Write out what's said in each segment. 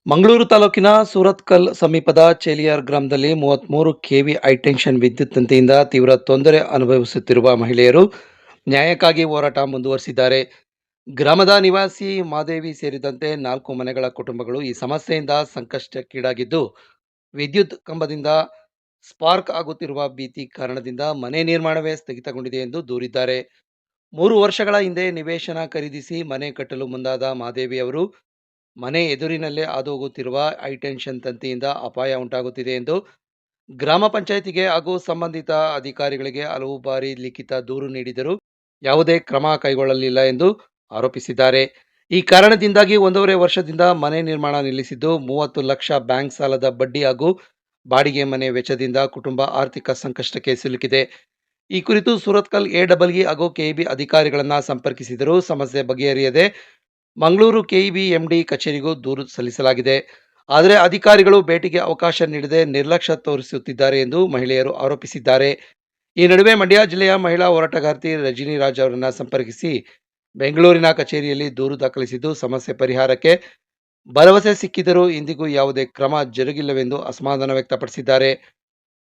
ಮಂಗಳೂರು ತಾಲೂಕಿನ ಸೂರತ್ಕಲ್ ಸಮೀಪದ ಚೇಲಿಯಾರ್ ಗ್ರಾಮದಲ್ಲಿ 33 ಕೆವಿ ಹೈಟೆನ್ಷನ್ ವಿದ್ಯುತ್ ತಂತಿಯಿಂದ ತೀವ್ರ ತೊಂದರೆ ಅನುಭವಿಸುತ್ತಿರುವ ಮಹಿಳೆಯರು ನ್ಯಾಯಕ್ಕಾಗಿ ಹೋರಾಟ ಮುಂದುವರಿಸಿದ್ದಾರೆ. ಗ್ರಾಮದ ನಿವಾಸಿ ಮಾದೇವಿ ಸೇರಿದಂತೆ 4 ಮನೆಗಳ ಕುಟುಂಬಗಳು ಈ ಸಮಸ್ಯೆಯಿಂದ ಸಂಕಷ್ಟಕ್ಕೀಡಾಗಿದ್ದು, ವಿದ್ಯುತ್ ಕಂಬದಿಂದ ಸ್ಪಾರ್ಕ್ ಆಗುತ್ತಿರುವ ಭೀತಿ ಕಾರಣದಿಂದ ಮನೆ ನಿರ್ಮಾಣವೇ ಸ್ಥಗಿತಗೊಂಡಿದೆ ಎಂದು ದೂರಿದ್ದಾರೆ. 3 ವರ್ಷಗಳ ಹಿಂದೆ ನಿವೇಶನ ಖರೀದಿಸಿ ಮನೆ ಕಟ್ಟಲು ಮುಂದಾದ ಮಾದೇವಿ ಅವರು ಮನೆ ಎದುರಿನಲ್ಲೇ ಹಾದುಹೋಗುತ್ತಿರುವ ಹೈಟೆನ್ಷನ್ ತಂತಿಯಿಂದ ಅಪಾಯ ಉಂಟಾಗುತ್ತಿದೆ ಎಂದು ಗ್ರಾಮ ಪಂಚಾಯಿತಿಗೆ ಹಾಗೂ ಸಂಬಂಧಿತ ಅಧಿಕಾರಿಗಳಿಗೆ ಹಲವು ಬಾರಿ ಲಿಖಿತ ದೂರು ನೀಡಿದರೂ ಯಾವುದೇ ಕ್ರಮ ಕೈಗೊಳ್ಳಲಿಲ್ಲ ಎಂದು ಆರೋಪಿಸಿದ್ದಾರೆ. ಈ ಕಾರಣದಿಂದಾಗಿ 1.5 ವರ್ಷದಿಂದ ಮನೆ ನಿರ್ಮಾಣ ನಿಲ್ಲಿಸಿದ್ದು, 30 ಲಕ್ಷ ಬ್ಯಾಂಕ್ ಸಾಲದ ಬಡ್ಡಿ ಹಾಗೂ ಬಾಡಿಗೆ ಮನೆ ವೆಚ್ಚದಿಂದ ಕುಟುಂಬ ಆರ್ಥಿಕ ಸಂಕಷ್ಟಕ್ಕೆ ಸಿಲುಕಿದೆ. ಈ ಕುರಿತು ಸೂರತ್ಕಲ್ ಎಇಇ ಹಾಗೂ ಕೆಇಬಿ ಅಧಿಕಾರಿಗಳನ್ನ ಸಂಪರ್ಕಿಸಿದರೂ ಸಮಸ್ಯೆ ಬಗೆಹರಿಯದೆ ಮಂಗಳೂರು ಕೆಇಬಿ ಎಂಡಿ ಕಚೇರಿಗೂ ದೂರು ಸಲ್ಲಿಸಲಾಗಿದೆ. ಆದರೆ ಅಧಿಕಾರಿಗಳು ಭೇಟಿಗೆ ಅವಕಾಶ ನೀಡದೆ ನಿರ್ಲಕ್ಷ್ಯ ತೋರಿಸುತ್ತಿದ್ದಾರೆ ಎಂದು ಮಹಿಳೆಯರು ಆರೋಪಿಸಿದ್ದಾರೆ. ಈ ನಡುವೆ ಮಂಡ್ಯ ಜಿಲ್ಲೆಯ ಮಹಿಳಾ ಹೋರಾಟಗಾರ್ತಿ ರಜನಿ ರಾಜ್ ಅವರನ್ನು ಸಂಪರ್ಕಿಸಿ ಬೆಂಗಳೂರಿನ ಕಚೇರಿಯಲ್ಲಿ ದೂರು ದಾಖಲಿಸಿದ್ದು, ಸಮಸ್ಯೆ ಪರಿಹಾರಕ್ಕೆ ಭರವಸೆ ಸಿಕ್ಕಿದರೂ ಇಂದಿಗೂ ಯಾವುದೇ ಕ್ರಮ ಜರುಗಿಲ್ಲವೆಂದು ಅಸಮಾಧಾನ ವ್ಯಕ್ತಪಡಿಸಿದ್ದಾರೆ.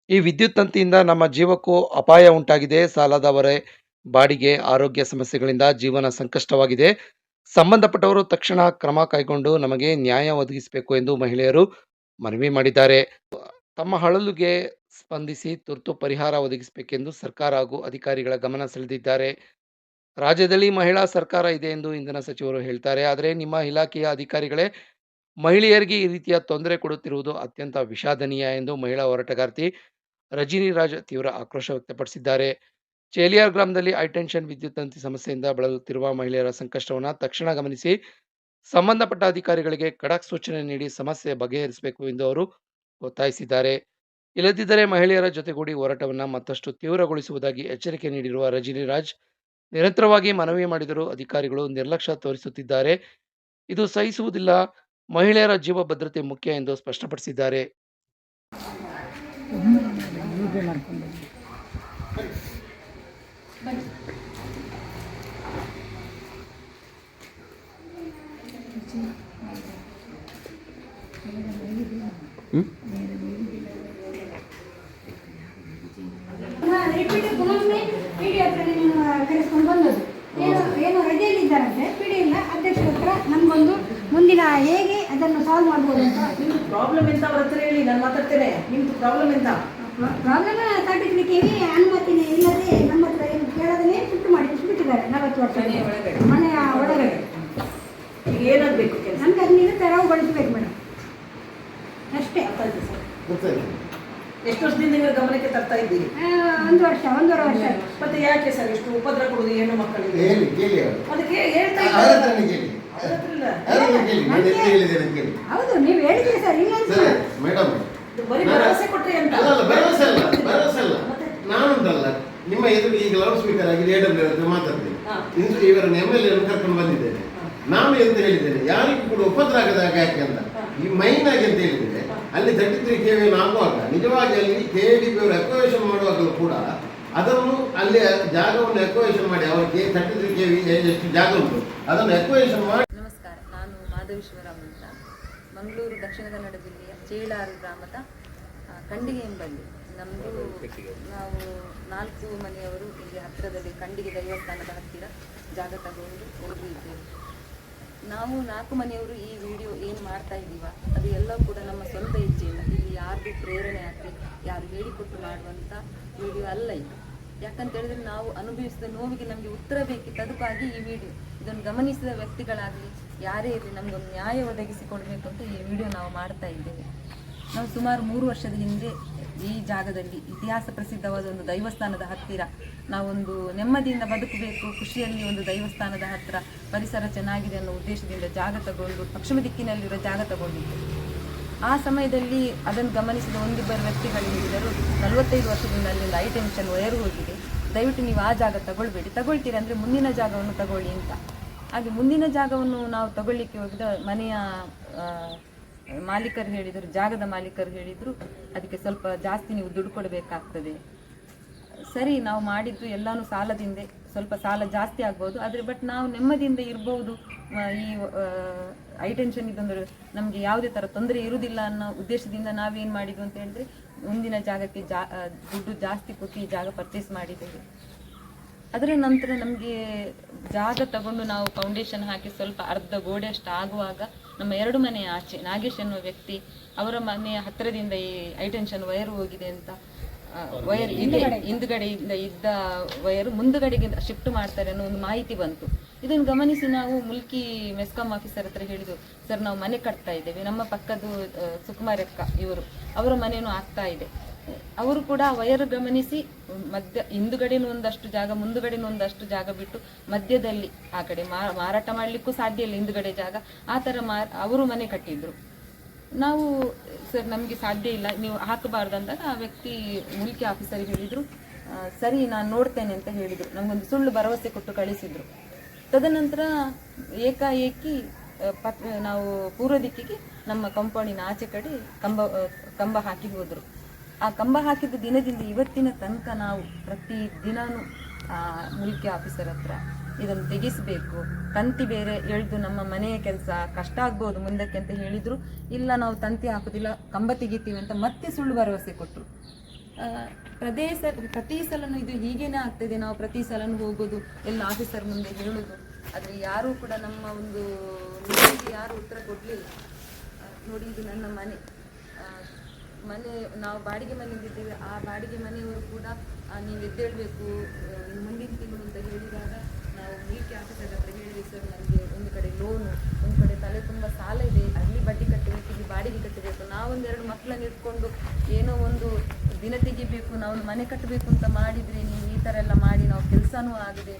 ಈ ವಿದ್ಯುತ್ ತಂತಿಯಿಂದ ನಮ್ಮ ಜೀವಕ್ಕೂ ಅಪಾಯ ಉಂಟಾಗಿದೆ. ಸಾಲದ ಹೊರೆ, ಬಾಡಿಗೆ, ಆರೋಗ್ಯ ಸಮಸ್ಯೆಗಳಿಂದ ಜೀವನ ಸಂಕಷ್ಟವಾಗಿದೆ. ಸಂಬಂಧಪಟ್ಟವರು ತಕ್ಷಣ ಕ್ರಮ ಕೈಗೊಂಡು ನಮಗೆ ನ್ಯಾಯ ಒದಗಿಸಬೇಕು ಎಂದು ಮಹಿಳೆಯರು ಮನವಿ ಮಾಡಿದ್ದಾರೆ. ತಮ್ಮ ಅಳಲುಗೆ ಸ್ಪಂದಿಸಿ ತುರ್ತು ಪರಿಹಾರ ಒದಗಿಸಬೇಕೆಂದು ಸರ್ಕಾರ ಹಾಗೂ ಅಧಿಕಾರಿಗಳ ಗಮನ ಸೆಳೆದಿದ್ದಾರೆ. ರಾಜ್ಯದಲ್ಲಿ ಮಹಿಳಾ ಸರ್ಕಾರ ಇದೆ ಎಂದು ಇಂಧನ ಸಚಿವರು ಹೇಳ್ತಾರೆ. ಆದರೆ ನಿಮ್ಮ ಇಲಾಖೆಯ ಅಧಿಕಾರಿಗಳೇ ಮಹಿಳೆಯರಿಗೆ ಈ ರೀತಿಯ ತೊಂದರೆ ಕೊಡುತ್ತಿರುವುದು ಅತ್ಯಂತ ವಿಷಾದನೀಯ ಎಂದು ಮಹಿಳಾ ಹೋರಾಟಗಾರ್ತಿ ರಜಿನಿ ರಾಜ್ ತೀವ್ರ ಆಕ್ರೋಶ ವ್ಯಕ್ತಪಡಿಸಿದ್ದಾರೆ. ಚೇಲಿಯಾರ್ ಗ್ರಾಮದಲ್ಲಿ ಹೈಟೆನ್ಷನ್ ವಿದ್ಯುತ್ ತಂತಿ ಸಮಸ್ಯೆಯಿಂದ ಬಳಲುತ್ತಿರುವ ಮಹಿಳೆಯರ ಸಂಕಷ್ಟವನ್ನು ತಕ್ಷಣ ಗಮನಿಸಿ ಸಂಬಂಧಪಟ್ಟ ಅಧಿಕಾರಿಗಳಿಗೆ ಖಡಕ್ ಸೂಚನೆ ನೀಡಿ ಸಮಸ್ಯೆ ಬಗೆಹರಿಸಬೇಕು ಎಂದು ಅವರು ಒತ್ತಾಯಿಸಿದ್ದಾರೆ. ಇಲ್ಲದಿದ್ದರೆ ಮಹಿಳೆಯರ ಜೊತೆಗೂಡಿ ಹೋರಾಟವನ್ನು ಮತ್ತಷ್ಟು ತೀವ್ರಗೊಳಿಸುವುದಾಗಿ ಎಚ್ಚರಿಕೆ ನೀಡಿರುವ ರಜಿನಿ ರಾಜ್, ನಿರಂತರವಾಗಿ ಮನವಿ ಮಾಡಿದರೂ ಅಧಿಕಾರಿಗಳು ನಿರ್ಲಕ್ಷ್ಯ ತೋರಿಸುತ್ತಿದ್ದಾರೆ. ಇದು ಸಹಿಸುವುದಿಲ್ಲ. ಮಹಿಳೆಯರ ಜೀವ ಭದ್ರತೆ ಮುಖ್ಯ ಎಂದು ಸ್ಪಷ್ಟಪಡಿಸಿದ್ದಾರೆ. ಕರೆಸ್ಕೊಂಡು ಬಂದದ್ದು ಏನು ರಜೆಯಲ್ಲಿ ಇದ್ದಾರಂತೆ. ಪಿಡಿ ಇಲ್ಲ, ಅಧ್ಯಕ್ಷರ ಹತ್ರ ನಮಗೊಂದು ಮುಂದಿನ ಹೇಗೆ ಅದನ್ನು ಸಾಲ್ವ್ ಮಾಡ್ಬೋದು ಅಂತ. ನಿಮ್ದು ಪ್ರಾಬ್ಲಮ್ ಎಂತ ಅವ್ರ ಹತ್ರ ಹೇಳಿ, ನಾನು ಮಾತಾಡ್ತೇನೆ. ನಿಮ್ದು ಪ್ರಾಬ್ಲಮ್ ಎಂತ? ಪ್ರಾಬ್ಲಮ್ 33 ಕೆವಿ ಅನುಮತಿನೇ ಇಲ್ಲದೆ ನಮ್ಮ ಹತ್ರ ಏನು ಕೇಳೋದನ್ನೇ ಬಿಟ್ಟಿದ್ದಾರೆ 40 ವರ್ಷ ಮನೆಯ ಒಳಗಡೆ. ಈಗ ಏನಾಗಬೇಕು ಕೆಲಸ? ನಮ್ಗೆ ಅದನ್ನಿಂದ ತೆರವುಗೊಳಿಸ್ಬೇಕು ಮೇಡಮ್, ಅಷ್ಟೇ. ಎಷ್ಟು ವರ್ಷದಿಂದ ನೀವು ಗಮನಕ್ಕೆ ತರ್ತಾ ಇದ್ದೀರಿ? 1 ವರ್ಷ 1.5 ವರ್ಷ. ಮತ್ತೆ ಯಾಕೆ ಸರ್ ಇಷ್ಟು ಉಪದ್ರ ಕೊಡುದು ಹೆಣ್ಣು ಮಕ್ಕಳಿಗೆ? ಅದಕ್ಕೆ ಹೇಳ್ತಾ ಹೌದು, ನೀವು ಹೇಳಿದ್ರಿ ಸರ್. ಇಲ್ಲ ಬರೀ ಭರವಸೆ ಕೊಟ್ರಿ ಅಂತ. ನಾನುಂಟಲ್ಲ ನಿಮ್ಮ ಎದುರು ಈಗ ಲೌಡ್ ಸ್ಪೀಕರ್ ಆಗಿ ಎಡಬ್ಲ್ಯೂ ಮಾತಾಡ್ತೀನಿ. ಇವರನ್ನು MLA ಕರ್ಕೊಂಡು ಬಂದಿದ್ದೇನೆ. ನಾನು ಎಂತ ಹೇಳಿದ್ದೇನೆ, ಯಾರಿಗೂ ಕೂಡ ಉಪದ್ರ ಆಗದಾಗ ಯಾಕೆ ಅಂತ. ಈ ಮೈನ್ ಆಗಿ ಅಂತ ಹೇಳಿದ್ದೇನೆ. ಅಲ್ಲಿ 33 ಕೆವಿ ಆಗುವಾಗ ನಿಜವಾಗಿ ಅಲ್ಲಿ KDB ಅವರು ಅಕ್ವೇಷನ್ ಮಾಡುವಾಗಲೂ ಕೂಡ ಅದನ್ನು ಅಲ್ಲಿ ಜಾಗವನ್ನು ಅಕ್ವೇಷನ್ ಮಾಡಿ ಅವರಿಗೆ 33 ಕೆವಿ ಎಷ್ಟು ಜಾಗ ಉಂಟು ಅದನ್ನು ಅಕ್ವೇಷನ್ ಮಾಡಿ. ನಮಸ್ಕಾರ, ನಾನು ಮಾಧವೇಶ್ವರಂ ಅಂತ, ಮಂಗಳೂರು ದಕ್ಷಿಣ ಕನ್ನಡ ಜಿಲ್ಲೆಯ ಚೇಳಾರು ಗ್ರಾಮದ ಕಂಡಿಗೆ ಎಂಬಲ್ಲಿ. ನಮ್ಮದು ನಾವು 4 ಮನೆಯವರು ಇಲ್ಲಿ ಹತ್ತಿರದಲ್ಲಿ ಕಂಡಿಗೆ ದೇವಸ್ಥಾನದ ಹತ್ತಿರ ಜಾಗ ತಗೊಂಡು ಹೋಗಿದ್ದೇವೆ. ನಾವು 4 ಮನೆಯವರು ಈ ವಿಡಿಯೋ ಏನು ಮಾಡ್ತಾ ಇದ್ದೀವ ಅದು ಎಲ್ಲ ಕೂಡ ನಮ್ಮ ಸ್ವಂತ ಇಚ್ಛೆಯಿಂದ, ಇಲ್ಲಿ ಯಾರಿಗೂ ಪ್ರೇರಣೆ ಆಗಲಿ ಯಾರು ಹೇಳಿಕೊಟ್ಟು ಮಾಡುವಂಥ ವಿಡಿಯೋ ಅಲ್ಲ ಇದು. ಯಾಕಂತ ಹೇಳಿದ್ರೆ ನಾವು ಅನುಭವಿಸಿದ ನೋವಿಗೆ ನಮಗೆ ಉತ್ತರ ಬೇಕಿತ್ತು, ಅದಕ್ಕಾಗಿ ಈ ವಿಡಿಯೋ. ಇದನ್ನು ಗಮನಿಸಿದ ವ್ಯಕ್ತಿಗಳಾಗಲಿ ಯಾರೇ ಇರಲಿ ನಮಗೊಂದು ನ್ಯಾಯ ಒದಗಿಸಿಕೊಡ್ಬೇಕು ಅಂತ ಈ ವಿಡಿಯೋ ನಾವು ಮಾಡ್ತಾ ಇದ್ದೇವೆ. ನಾವು ಸುಮಾರು 3 ವರ್ಷದ ಹಿಂದೆ ಈ ಜಾಗದಲ್ಲಿ ಇತಿಹಾಸ ಪ್ರಸಿದ್ಧವಾದ ಒಂದು ದೈವಸ್ಥಾನದ ಹತ್ತಿರ ನಾವೊಂದು ನೆಮ್ಮದಿಯಿಂದ ಬದುಕಬೇಕು, ಖುಷಿಯಲ್ಲಿ ಒಂದು ದೈವಸ್ಥಾನದ ಹತ್ತಿರ ಪರಿಸರ ಚೆನ್ನಾಗಿದೆ ಅನ್ನೋ ಉದ್ದೇಶದಿಂದ ಜಾಗ ತಗೊಂಡು ಪಶ್ಚಿಮ ದಿಕ್ಕಿನಲ್ಲಿರೋ ಜಾಗ ತಗೊಂಡಿದ್ದೇವೆ. ಆ ಸಮಯದಲ್ಲಿ ಅದನ್ನು ಗಮನಿಸಿದ ಒಂದಿಬ್ಬರು ವ್ಯಕ್ತಿಗಳು ಹೇಳಿದರು, 45 ವರ್ಷದಿಂದ ಅಲ್ಲಿಂದ ಹೈಟೆನ್ಷನ್ ವೈರ್ ಹೋಗಿದೆ, ದಯವಿಟ್ಟು ನೀವು ಆ ಜಾಗ ತಗೊಳ್ತೀರಿ ಅಂದರೆ ಮುಂದಿನ ಜಾಗವನ್ನು ತಗೊಳ್ಳಿ ಅಂತ. ಹಾಗೆ ಮುಂದಿನ ಜಾಗವನ್ನು ನಾವು ತಗೊಳ್ಳಿಕ್ಕೆ ಹೋಗಿದ ಮನೆಯ ಮಾಲೀಕರು ಹೇಳಿದರು, ಜಾಗದ ಮಾಲೀಕರು ಹೇಳಿದರು, ಅದಕ್ಕೆ ಸ್ವಲ್ಪ ಜಾಸ್ತಿ ನೀವು ದುಡ್ಡು ಕೊಡಬೇಕಾಗ್ತದೆ. ಸರಿ, ನಾವು ಮಾಡಿದ್ದು ಎಲ್ಲನೂ ಸಾಲದಿಂದೆ, ಸ್ವಲ್ಪ ಸಾಲ ಜಾಸ್ತಿ ಆಗ್ಬೋದು, ಆದರೆ ಬಟ್ ನಾವು ನೆಮ್ಮದಿಯಿಂದ ಇರ್ಬೋದು, ಈ ಹೈಟೆನ್ಷನ್ ಇದೊಂದು ನಮಗೆ ಯಾವುದೇ ಥರ ತೊಂದರೆ ಇರುವುದಿಲ್ಲ ಅನ್ನೋ ಉದ್ದೇಶದಿಂದ ನಾವೇನು ಮಾಡಿದ್ವು ಅಂತ ಹೇಳಿದ್ರೆ ಮುಂದಿನ ಜಾಗಕ್ಕೆ ದುಡ್ಡು ಜಾಸ್ತಿ ಕೊಟ್ಟು ಈ ಜಾಗ ಪರ್ಚೇಸ್ ಮಾಡಿದ್ದೇವೆ. ಅದರ ನಂತರ ನಮಗೆ ಜಾಗ ತಗೊಂಡು ನಾವು ಫೌಂಡೇಶನ್ ಹಾಕಿ ಸ್ವಲ್ಪ ಅರ್ಧ ಗೋಡೆ ಅಷ್ಟು ಆಗುವಾಗ ನಮ್ಮ 2 ಮನೆಯ ಆಚೆ ನಾಗೇಶ್ ಎನ್ನುವ ವ್ಯಕ್ತಿ ಅವರ ಮನೆಯ ಹತ್ತಿರದಿಂದ ಈ ಹೈಟೆನ್ಷನ್ ವೈರ್ ಹೋಗಿದೆ ಅಂತ ವೈರ್ ಹಿಂದುಗಡೆಯಿಂದ ಇದ್ದ ವೈರ್ ಮುಂದುಗಡೆಗೆ ಶಿಫ್ಟ್ ಮಾಡ್ತಾರೆ ಅನ್ನೋ ಒಂದು ಮಾಹಿತಿ ಬಂತು. ಇದನ್ನು ಗಮನಿಸಿ ನಾವು ಮುಲ್ಕಿ ಮೆಸ್ಕಾಂ ಆಫೀಸರ್ ಹತ್ರ ಹೇಳಿದ್ವು, ಸರ್ ನಾವು ಮನೆ ಕಟ್ತಾ ಇದ್ದೇವೆ, ನಮ್ಮ ಪಕ್ಕದ್ದು ಸುಕುಮಾರಕ್ಕ ಇವರು ಅವರ ಮನೆಯೂ ಆಗ್ತಾ ಇದೆ. ಅವರು ಕೂಡ ವೈರ್ ಗಮನಿಸಿ ಹಿಂದುಗಡೆನೂ ಒಂದಷ್ಟು ಜಾಗ ಮುಂದುಗಡೆನೂ ಒಂದಷ್ಟು ಜಾಗ ಬಿಟ್ಟು ಮಧ್ಯದಲ್ಲಿ ಆ ಕಡೆ ಮಾರಾಟ ಮಾಡಲಿಕ್ಕೂ ಸಾಧ್ಯ ಇಲ್ಲ, ಹಿಂದುಗಡೆ ಜಾಗ ಆ ಥರ ಅವರು ಮನೆ ಕಟ್ಟಿದ್ರು. ನಾವು ಸರ್ ನಮಗೆ ಸಾಧ್ಯ ಇಲ್ಲ, ನೀವು ಹಾಕಬಾರ್ದು ಅಂದಾಗ ಆ ವ್ಯಕ್ತಿ ಮುಲ್ಕಿ ಆಫೀಸರಿಗೆ ಹೇಳಿದರು, ಸರಿ ನಾನು ನೋಡ್ತೇನೆ ಅಂತ ಹೇಳಿದರು. ನಮಗೊಂದು ಸುಳ್ಳು ಭರವಸೆ ಕೊಟ್ಟು ಕಳಿಸಿದರು. ತದನಂತರ ಏಕಾಏಕಿ ನಾವು ಪೂರ್ವ ದಿಕ್ಕಿಗೆ ನಮ್ಮ ಕಾಂಪೌಂಡಿನ ಆಚೆ ಕಡೆ ಕಂಬ ಹಾಕಿ ಹೋದರು. ಆ ಕಂಬ ಹಾಕಿದ ದಿನದಿಂದ ಇವತ್ತಿನ ತನಕ ನಾವು ಪ್ರತಿ ದಿನಾನು ಮುಲ್ಕಿ ಆಫೀಸರ್ ಹತ್ರ ಇದನ್ನು ತೆಗಿಸಬೇಕು, ತಂತಿ ಬೇರೆ ಎಳೆದು ನಮ್ಮ ಮನೆಯ ಕೆಲಸ ಕಷ್ಟ ಆಗ್ಬೋದು ಮುಂದಕ್ಕೆ ಅಂತ ಹೇಳಿದ್ರು. ಇಲ್ಲ ನಾವು ತಂತಿ ಹಾಕೋದಿಲ್ಲ, ಕಂಬ ತೆಗಿತೀವಿ ಅಂತ ಮತ್ತೆ ಸುಳ್ಳು ಭರವಸೆ ಕೊಟ್ಟರು. ಪ್ರತಿ ಸಲನೂ ಇದು ಹೀಗೇನೆ ಆಗ್ತದೆ. ನಾವು ಪ್ರತಿ ಸಲನೂ ಹೋಗೋದು ಎಲ್ಲ ಆಫೀಸರ್ ಮುಂದೆ ಹೇಳೋದು, ಆದರೆ ಯಾರೂ ಕೂಡ ನಮ್ಮ ಒಂದು ನಿಧಿಗೆ ಯಾರೂ ಉತ್ತರ ಕೊಡಲಿಲ್ಲ. ನೋಡಿ ಇದು ನನ್ನ ಮನೆ ನಾವು ಬಾಡಿಗೆ ಮನೆಯಲ್ಲಿದ್ದೇವೆ. ಆ ಬಾಡಿಗೆ ಮನೆಯವರು ಕೂಡ ನೀವು ಎದ್ದೇಳಬೇಕು ಮುಂದಿನ ತಿಂಗಳು ಅಂತ ಹೇಳಿದಾಗ ನಾವು ಮುಲ್ಕಿ ಆಫೀಸರ್ ಹತ್ರ ಹೇಳಿದ್ವಿ, ಸರ್ ನನಗೆ ಒಂದು ಕಡೆ ಲೋನು, ಒಂದು ಕಡೆ ತಲೆ ತುಂಬ ಸಾಲ ಇದೆ, ಅಲ್ಲಿ ಬಡ್ಡಿ ಕಟ್ಟಬೇಕು, ಇಲ್ಲಿ ಬಾಡಿಗೆ ಕಟ್ಟಬೇಕು, ನಾವೊಂದೆರಡು ಮಕ್ಕಳನ್ನ ಇಟ್ಕೊಂಡು ಏನೋ ಒಂದು ದಿನ ತೆಗಿಬೇಕು, ನಾವು ಮನೆ ಕಟ್ಟಬೇಕು ಅಂತ ಮಾಡಿದರೆ ನೀವು ಈ ಥರ ಎಲ್ಲ ಮಾಡಿ ನಾವು ಕೆಲಸನೂ ಆಗಿದೆ,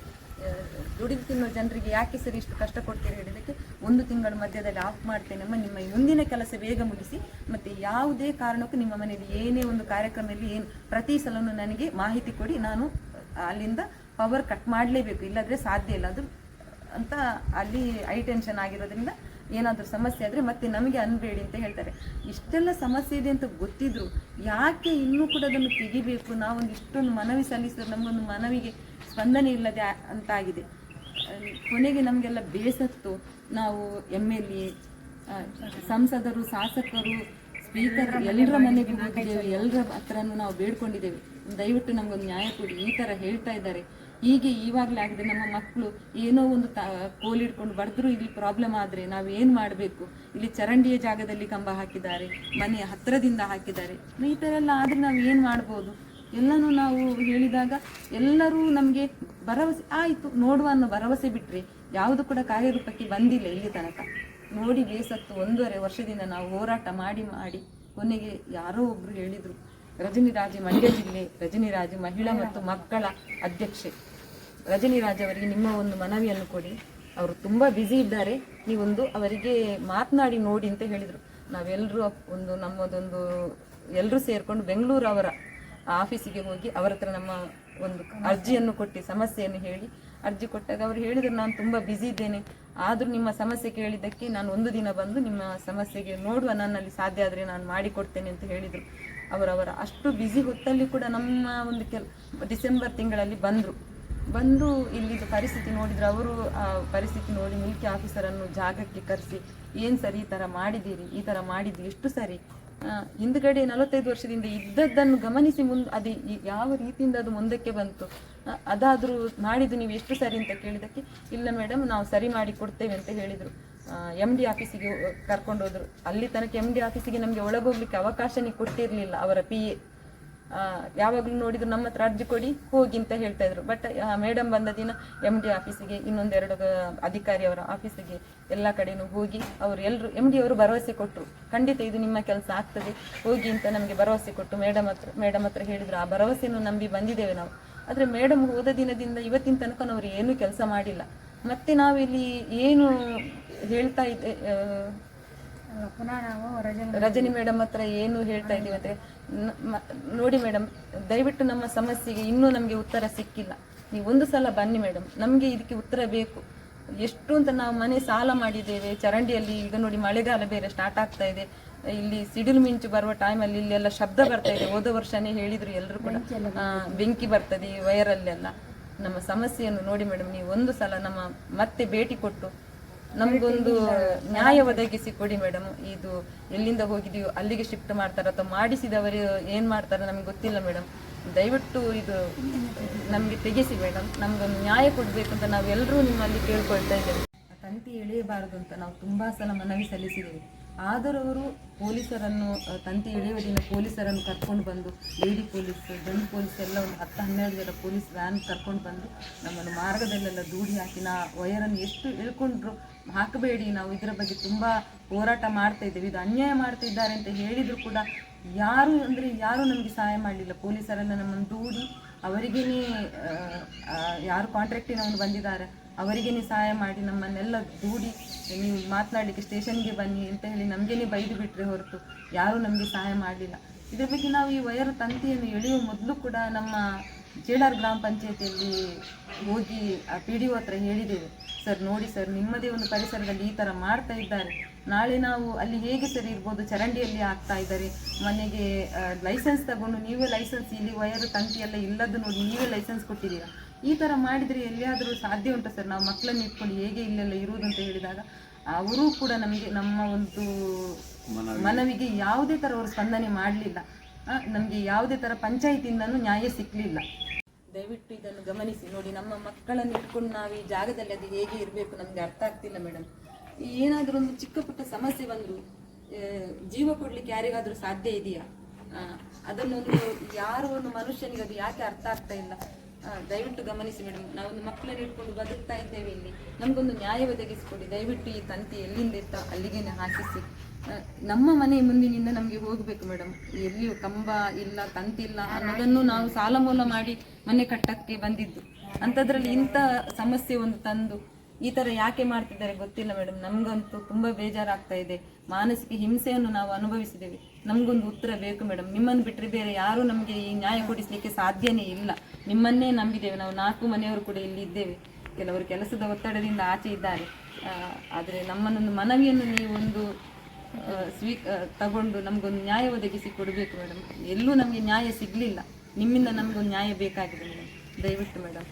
ದುಡಿದು ತಿನ್ನೋ ಜನರಿಗೆ ಯಾಕೆ ಸರಿ ಇಷ್ಟು ಕಷ್ಟ ಕೊಡ್ತೀರಿ ಹೇಳಿದ್ದಕ್ಕೆ 1 ತಿಂಗಳ ಮಧ್ಯದಲ್ಲಿ ಆಫ್ ಮಾಡ್ತೇನೆ, ನಿಮ್ಮ ಮುಂದಿನ ಕೆಲಸ ಬೇಗ ಮುಗಿಸಿ, ಮತ್ತು ಯಾವುದೇ ಕಾರಣಕ್ಕೂ ನಿಮ್ಮ ಮನೆಯಲ್ಲಿ ಏನೇ ಒಂದು ಕಾರ್ಯಕ್ರಮದಲ್ಲಿ ಏನು ಪ್ರತಿ ಸಲನೂ ನನಗೆ ಮಾಹಿತಿ ಕೊಡಿ, ನಾನು ಅಲ್ಲಿಂದ ಪವರ್ ಕಟ್ ಮಾಡಲೇಬೇಕು, ಇಲ್ಲಾಂದರೆ ಸಾಧ್ಯ ಇಲ್ಲ ಅದು ಅಂತ. ಅಲ್ಲಿ ಹೈಟೆನ್ಷನ್ ಆಗಿರೋದ್ರಿಂದ ಏನಾದರೂ ಸಮಸ್ಯೆ ಆದರೆ ಮತ್ತೆ ನಮಗೆ ಅನ್ಬೇಡಿ ಅಂತ ಹೇಳ್ತಾರೆ. ಇಷ್ಟೆಲ್ಲ ಸಮಸ್ಯೆ ಇದೆ ಅಂತ ಗೊತ್ತಿದ್ರು ಯಾಕೆ ಇನ್ನೂ ಕೂಡ ಅದನ್ನು ತೆಗಿಬೇಕು? ನಾವೊಂದು ಇಷ್ಟೊಂದು ಮನವಿ ಸಲ್ಲಿಸಿದ್ರು ನಮಗೊಂದು ಮನವಿಗೆ ಸ್ಪಂದನೆ ಇಲ್ಲದೆ ಅಂತಾಗಿದೆ. ಕೊನೆಗೆ ನಮಗೆಲ್ಲ ಬೇಸತ್ತು. ನಾವು MLA, ಸಂಸದರು, ಶಾಸಕರು, ಸ್ಪೀಕರ್ ಎಲ್ಲರ ಮನೆಗೆ ಹೋಗಿದ್ದೇವೆ, ಎಲ್ಲರ ಹತ್ರನೂ ನಾವು ಬೇಡ್ಕೊಂಡಿದ್ದೇವೆ, ದಯವಿಟ್ಟು ನಮಗೊಂದು ನ್ಯಾಯ ಕೊಡಿ, ಈ ಥರ ಹೇಳ್ತಾ ಇದ್ದಾರೆ, ಹೀಗೆ ಇವಾಗಲೇ ಆಗಿದೆ, ನಮ್ಮ ಮಕ್ಕಳು ಏನೋ ಒಂದು ಕೋಲಿಡ್ಕೊಂಡು ಬಡಿದ್ರು ಇಲ್ಲಿ ಪ್ರಾಬ್ಲಮ್ ಆದರೆ ನಾವು ಏನು ಮಾಡಬೇಕು? ಇಲ್ಲಿ ಚರಂಡಿಯ ಜಾಗದಲ್ಲಿ ಕಂಬ ಹಾಕಿದ್ದಾರೆ, ಮನೆಯ ಹತ್ತಿರದಿಂದ ಹಾಕಿದ್ದಾರೆ, ಈ ಥರ ಎಲ್ಲ ಆದರೆ ನಾವು ಏನು ಮಾಡ್ಬೋದು? ಎಲ್ಲನೂ ನಾವು ಹೇಳಿದಾಗ ಎಲ್ಲರೂ ನಮಗೆ ಭರವಸೆ ಆಯಿತು ನೋಡುವ ಅನ್ನೋ ಭರವಸೆ ಬಿಟ್ಟರೆ ಯಾವುದು ಕೂಡ ಕಾರ್ಯರೂಪಕ್ಕೆ ಬಂದಿಲ್ಲ ಇಲ್ಲಿ ತನಕ. ನೋಡಿ ಬೇಸತ್ತು 1.5 ವರ್ಷದಿಂದ ನಾವು ಹೋರಾಟ ಮಾಡಿ ಕೊನೆಗೆ ಯಾರೋ ಒಬ್ಬರು ಹೇಳಿದರು, ರಜನಿ ರಾಜ್, ಮಂಡ್ಯ ಜಿಲ್ಲೆ ರಜನಿ ರಾಜ್ ಮಹಿಳಾ ಮತ್ತು ಮಕ್ಕಳ ಅಧ್ಯಕ್ಷೆ ರಜನಿ ರಾಜ್ ಅವರಿಗೆ ನಿಮ್ಮ ಒಂದು ಮನವಿಯನ್ನು ಕೊಡಿ, ಅವರು ತುಂಬ ಬ್ಯುಸಿ ಇದ್ದಾರೆ, ನೀವೊಂದು ಅವರಿಗೆ ಮಾತನಾಡಿ ನೋಡಿ ಅಂತ ಹೇಳಿದರು. ನಾವೆಲ್ಲರೂ ನಮ್ಮದೊಂದು ಎಲ್ಲರೂ ಸೇರಿಕೊಂಡು ಬೆಂಗಳೂರು ಅವರ ಆಫೀಸಿಗೆ ಹೋಗಿ ಅವರ ಹತ್ರ ನಮ್ಮ ಒಂದು ಅರ್ಜಿಯನ್ನು ಕೊಟ್ಟು ಸಮಸ್ಯೆಯನ್ನು ಹೇಳಿ ಅರ್ಜಿ ಕೊಟ್ಟಾಗ ಅವರು ಹೇಳಿದರು, ನಾನು ತುಂಬ ಬ್ಯುಸಿ ಇದ್ದೇನೆ, ಆದರೂ ನಿಮ್ಮ ಸಮಸ್ಯೆ ಕೇಳಿದ್ದಕ್ಕೆ ನಾನು 1 ದಿನ ಬಂದು ನಿಮ್ಮ ಸಮಸ್ಯೆಗೆ ನೋಡುವ, ನನ್ನಲ್ಲಿ ಸಾಧ್ಯ ಆದರೆ ನಾನು ಮಾಡಿಕೊಡ್ತೇನೆ ಅಂತ ಹೇಳಿದರು. ಅವರವರ ಅಷ್ಟು ಬ್ಯುಸಿ ಹೊತ್ತಲ್ಲಿ ಕೂಡ ನಮ್ಮ ಒಂದು ಡಿಸೆಂಬರ್ ತಿಂಗಳಲ್ಲಿ ಬಂದು ಇಲ್ಲಿದ್ದು ಪರಿಸ್ಥಿತಿ ನೋಡಿದ್ರು. ಅವರು ಆ ಪರಿಸ್ಥಿತಿ ನೋಡಿ ಮುಲ್ಕಿ ಆಫೀಸರನ್ನು ಜಾಗಕ್ಕೆ ಕರೆಸಿ, ಏನು ಸರಿ ಈ ಥರ ಮಾಡಿದ್ದೀರಿ, ಈ ಥರ ಮಾಡಿದ್ದು ಎಷ್ಟು ಸರಿ, ಹಿಂದುಗಡೆ 45 ವರ್ಷದಿಂದ ಇದ್ದದ್ದನ್ನು ಗಮನಿಸಿ ಅದು ಯಾವ ರೀತಿಯಿಂದ ಅದು ಮುಂದಕ್ಕೆ ಬಂತು, ಅದಾದರೂ ಮಾಡಿದ್ದು ನೀವು ಎಷ್ಟು ಸರಿ ಅಂತ ಕೇಳಿದ್ದಕ್ಕೆ, ಇಲ್ಲ ಮೇಡಮ್ ನಾವು ಸರಿ ಮಾಡಿ ಕೊಡ್ತೇವೆ ಅಂತ ಹೇಳಿದರು. MD ಆಫೀಸಿಗೆ ಕರ್ಕೊಂಡು ಹೋದರು. ಅಲ್ಲಿ ತನಕ MD ಆಫೀಸಿಗೆ ನಮಗೆ ಒಳಗೋಗ್ಲಿಕ್ಕೆ ಅವಕಾಶನೇ ಕೊಟ್ಟಿರಲಿಲ್ಲ ಅವರ PA. ಯಾವಾಗಲೂ ನೋಡಿದ್ರು ನಮ್ಮ ಹತ್ರ ಅರ್ಜಿ ಕೊಡಿ ಹೋಗಿ ಅಂತ ಹೇಳ್ತಾ ಇದ್ರು. ಬಟ್ ಮೇಡಮ್ ಬಂದ ದಿನ MD ಆಫೀಸಿಗೆ, ಇನ್ನೊಂದೆರಡು ಅಧಿಕಾರಿಯವರ ಆಫೀಸಿಗೆ ಎಲ್ಲ ಕಡೆನೂ ಹೋಗಿ ಅವರು ಎಲ್ಲರೂ MD ಅವರು ಭರವಸೆ ಕೊಟ್ಟರು, ಖಂಡಿತ ಇದು ನಿಮ್ಮ ಕೆಲಸ ಆಗ್ತದೆ ಹೋಗಿ ಅಂತ ನಮಗೆ ಭರವಸೆ ಕೊಟ್ಟು ಮೇಡಮ್ ಹತ್ರ ಹೇಳಿದ್ರು. ಆ ಭರವಸೆಯನ್ನು ನಂಬಿ ಬಂದಿದ್ದೇವೆ ನಾವು. ಆದರೆ ಮೇಡಮ್ ಹೋದ ದಿನದಿಂದ ಇವತ್ತಿನ ತನಕ ಅವರು ಏನೂ ಕೆಲಸ ಮಾಡಿಲ್ಲ. ಮತ್ತೆ ನಾವಿಲ್ಲಿ ಏನು ಹೇಳ್ತಾ ಇದ್ದೆ, ಪುನಃ ನಾವು ರಜನಿ ಮೇಡಮ್ ಹತ್ರ ಏನು ಹೇಳ್ತಾ ಇದ್ದೀವಿ ಅಂದರೆ, ನೋಡಿ ಮೇಡಮ್ ದಯವಿಟ್ಟು ನಮ್ಮ ಸಮಸ್ಯೆಗೆ ಇನ್ನೂ ನಮಗೆ ಉತ್ತರ ಸಿಕ್ಕಿಲ್ಲ, ನೀವು ಒಂದು ಸಲ ಬನ್ನಿ ಮೇಡಮ್, ನಮಗೆ ಇದಕ್ಕೆ ಉತ್ತರ ಬೇಕು. ಎಷ್ಟು ಅಂತ ನಾವು ಮನೆ ಸಾಲ ಮಾಡಿದ್ದೇವೆ ಚರಂಡಿಯಲ್ಲಿ. ಈಗ ನೋಡಿ ಮಳೆಗಾಲ ಬೇರೆ ಸ್ಟಾರ್ಟ್ ಆಗ್ತಾ ಇದೆ, ಇಲ್ಲಿ ಸಿಡಿಲು ಮಿಂಚು ಬರುವ ಟೈಮಲ್ಲಿ ಇಲ್ಲೆಲ್ಲ ಶಬ್ದ ಬರ್ತಾ ಇದೆ. ಹೋದ ವರ್ಷನೇ ಹೇಳಿದ್ರು ಎಲ್ಲರೂ ಕೂಡ, ಬೆಂಕಿ ಬರ್ತದೆ ವೈರಲ್ಲೆಲ್ಲ. ನಮ್ಮ ಸಮಸ್ಯೆಯನ್ನು ನೋಡಿ ಮೇಡಮ್, ನೀವು ಒಂದು ಸಲ ನಮ್ಮ ಮತ್ತೆ ಭೇಟಿ ಕೊಟ್ಟು ನಮಗೊಂದು ನ್ಯಾಯ ಒದಗಿಸಿ ಕೊಡಿ ಮೇಡಮ್. ಇದು ಎಲ್ಲಿಂದ ಹೋಗಿದೀವೋ ಅಲ್ಲಿಗೆ ಶಿಫ್ಟ್ ಮಾಡ್ತಾರೆ ಅಥವಾ ಮಾಡಿಸಿದವರು ಏನು ಮಾಡ್ತಾರೆ ನಮಗೆ ಗೊತ್ತಿಲ್ಲ ಮೇಡಮ್. ದಯವಿಟ್ಟು ಇದು ನಮಗೆ ತೆಗೆಸಿ ಮೇಡಮ್. ನಮಗೊಂದು ನ್ಯಾಯ ಕೊಡಬೇಕು ಅಂತ ನಾವೆಲ್ಲರೂ ನಿಮ್ಮಲ್ಲಿ ಕೇಳ್ಕೊಳ್ತಾ ಇದ್ದೇವೆ. ತಂತಿ ಎಳೆಯಬಾರದು ಅಂತ ನಾವು ತುಂಬ ಸಲ ಮನವಿ ಸಲ್ಲಿಸಿದ್ದೇವೆ. ಆದರೂ ಅವರು ಪೊಲೀಸರನ್ನು ತಂತಿ ಎಳೆಯುವ ದಿನ ಪೊಲೀಸರನ್ನು ಕರ್ಕೊಂಡು ಬಂದು ಲೇಡಿ ಪೊಲೀಸ್, ಗಂಡು ಪೊಲೀಸ್ ಎಲ್ಲ ಒಂದು 10-12 ಜನ ಪೊಲೀಸ್ ವ್ಯಾನ್ ಕರ್ಕೊಂಡು ಬಂದು ನಮ್ಮನ್ನು ಮಾರ್ಗದಲ್ಲೆಲ್ಲ ದೂಡಿ ಹಾಕಿ ವಯರನ್ನು ಎಷ್ಟು ಎಳ್ಕೊಂಡ್ರು ಹಾಕಬೇಡಿ, ನಾವು ಇದರ ಬಗ್ಗೆ ತುಂಬ ಹೋರಾಟ ಮಾಡ್ತಾ ಇದ್ದೇವೆ, ಇದು ಅನ್ಯಾಯ ಮಾಡ್ತಾ ಇದ್ದಾರೆ ಅಂತ ಹೇಳಿದ್ರು ಕೂಡ ಯಾರು ನಮಗೆ ಸಹಾಯ ಮಾಡಲಿಲ್ಲ. ಪೊಲೀಸರೆಲ್ಲ ನಮ್ಮನ್ನು ದೂಡಿ ಅವರಿಗೇನೆ ಯಾರು ಕಾಂಟ್ರಾಕ್ಟಿನವರು ಬಂದಿದ್ದಾರೆ ಅವರಿಗೇನೆ ಸಹಾಯ ಮಾಡಿ ನಮ್ಮನ್ನೆಲ್ಲ ದೂಡಿ ನೀವು ಮಾತನಾಡಲಿಕ್ಕೆ ಸ್ಟೇಷನ್ಗೆ ಬನ್ನಿ ಅಂತ ಹೇಳಿ ನಮಗೇನೆ ಬೈದು ಬಿಟ್ಟರೆ ಹೊರತು ಯಾರೂ ನಮಗೆ ಸಹಾಯ ಮಾಡಲಿಲ್ಲ. ಇದರ ಬಗ್ಗೆ ನಾವು ಈ ವಯರು ತಂತಿಯನ್ನು ಎಳೆಯುವ ಮೊದಲು ಕೂಡ ನಮ್ಮ ಚೇಳಾರ್ ಗ್ರಾಮ ಪಂಚಾಯತಿಯಲ್ಲಿ ಹೋಗಿ PDO ಹತ್ರ ಹೇಳಿದ್ದೇವೆ. ಸರ್ ನೋಡಿ ಸರ್, ನಿಮ್ಮದೇ ಒಂದು ಪರಿಸರದಲ್ಲಿ ಈ ಥರ ಮಾಡ್ತಾ ಇದ್ದಾರೆ, ನಾಳೆ ನಾವು ಅಲ್ಲಿ ಹೇಗೆ ಸರಿ ಇರ್ಬೋದು, ಚರಂಡಿಯಲ್ಲಿ ಆಗ್ತಾ ಇದ್ದಾರೆ, ಮನೆಗೆ ಲೈಸೆನ್ಸ್ ತಗೊಂಡು ನೀವೇ ಲೈಸೆನ್ಸ್, ಇಲ್ಲಿ ವಯರು ತಂತಿ ಎಲ್ಲ ಇಲ್ಲದ್ದು ನೋಡಿ ನೀವೇ ಲೈಸೆನ್ಸ್ ಕೊಟ್ಟಿದ್ದೀರಾ, ಈ ಥರ ಮಾಡಿದರೆ ಎಲ್ಲಿಯಾದರೂ ಸಾಧ್ಯ ಉಂಟು ಸರ್, ನಾವು ಮಕ್ಕಳನ್ನು ಇಟ್ಕೊಂಡು ಹೇಗೆ ಇಲ್ಲೆಲ್ಲ ಇರುವುದು ಅಂತ ಹೇಳಿದಾಗ ಅವರೂ ಕೂಡ ನಮಗೆ ನಮ್ಮ ಒಂದು ಮನವಿಗೆ ಯಾವುದೇ ಥರ ಅವರು ಸ್ಪಂದನೆ ಮಾಡಲಿಲ್ಲ. ನಮಗೆ ಯಾವುದೇ ಥರ ಪಂಚಾಯಿತಿಯಿಂದನೂ ನ್ಯಾಯ ಸಿಕ್ಕಲಿಲ್ಲ. ದಯವಿಟ್ಟು ಇದನ್ನು ಗಮನಿಸಿ ನೋಡಿ. ನಮ್ಮ ಮಕ್ಕಳನ್ನು ಇಟ್ಕೊಂಡು ನಾವು ಈ ಜಾಗದಲ್ಲಿ ಅದು ಹೇಗೆ ಇರಬೇಕು ನಮಗೆ ಅರ್ಥ ಆಗ್ತಿಲ್ಲ ಮೇಡಮ್. ಏನಾದರೂ ಒಂದು ಚಿಕ್ಕ ಪುಟ್ಟ ಸಮಸ್ಯೆ ಬಂದು ಜೀವ ಕೊಡಲಿಕ್ಕೆ ಯಾರಿಗಾದರೂ ಸಾಧ್ಯ ಇದೆಯಾ? ಅದನ್ನೊಂದು ಯಾರೋ ಒಂದು ಮನುಷ್ಯನಿಗೆ ಅದು ಯಾಕೆ ಅರ್ಥ ಆಗ್ತಾ ಇಲ್ಲ? ದಯವಿಟ್ಟು ಗಮನಿಸಿ ಮೇಡಮ್. ನಾವೊಂದು ಮಕ್ಕಳನ್ನು ಇಟ್ಕೊಂಡು ಬದುಕ್ತಾ ಇದ್ದೇವೆ ಇಲ್ಲಿ, ನಮಗೊಂದು ನ್ಯಾಯ ಒದಗಿಸಿಕೊಡಿ ದಯವಿಟ್ಟು. ಈ ತಂತಿ ಎಲ್ಲಿಂದ ಇತ್ತ ಅಲ್ಲಿಗೇನೆ ಹಾಕಿಸಿ ನಮ್ಮ ಮನೆ ಮುಂದಿನಿಂದ ನಮಗೆ ಹೋಗಬೇಕು ಮೇಡಮ್. ಎಲ್ಲಿಯೂ ಕಂಬ ಇಲ್ಲ, ತಂತಿ ಇಲ್ಲ ಅನ್ನೋದನ್ನು ನಾವು ಸಾಲ ಮೂಲ ಮಾಡಿ ಮನೆ ಕಟ್ಟಕ್ಕೆ ಬಂದಿದ್ದು, ಅಂಥದ್ರಲ್ಲಿ ಇಂಥ ಸಮಸ್ಯೆ ಒಂದು ತಂದು ಈ ಥರ ಯಾಕೆ ಮಾಡ್ತಿದ್ದಾರೆ ಗೊತ್ತಿಲ್ಲ ಮೇಡಮ್. ನಮಗಂತೂ ತುಂಬ ಬೇಜಾರಾಗ್ತಾ ಇದೆ, ಮಾನಸಿಕ ಹಿಂಸೆಯನ್ನು ನಾವು ಅನುಭವಿಸಿದ್ದೇವೆ. ನಮಗೊಂದು ಉತ್ತರ ಬೇಕು ಮೇಡಮ್. ನಿಮ್ಮನ್ನು ಬಿಟ್ಟರೆ ಬೇರೆ ಯಾರೂ ನಮಗೆ ಈ ನ್ಯಾಯ ಕೊಡಿಸಲಿಕ್ಕೆ ಸಾಧ್ಯನೇ ಇಲ್ಲ. ನಿಮ್ಮನ್ನೇ ನಂಬಿದ್ದೇವೆ ನಾವು, 4 ಮನೆಯವರು ಕೂಡ ಇಲ್ಲಿ ಇದ್ದೇವೆ. ಕೆಲವರು ಕೆಲಸದ ಒತ್ತಡದಿಂದ ಆಚೆ ಇದ್ದಾರೆ. ಆದರೆ ನಮ್ಮನ್ನೊಂದು ಮನವಿಯನ್ನು ನೀವು ಒಂದು ತಗೊಂಡು ನಮಗೊಂದು ನ್ಯಾಯ ಒದಗಿಸಿ ಕೊಡಬೇಕು ಮೇಡಮ್. ಎಲ್ಲೂ ನಮಗೆ ನ್ಯಾಯ ಸಿಗಲಿಲ್ಲ, ನಿಮ್ಮಿಂದ ನಮಗೊಂದು ನ್ಯಾಯ ಬೇಕಾಗಿದೆ ಮೇಡಮ್, ದಯವಿಟ್ಟು ಮೇಡಮ್.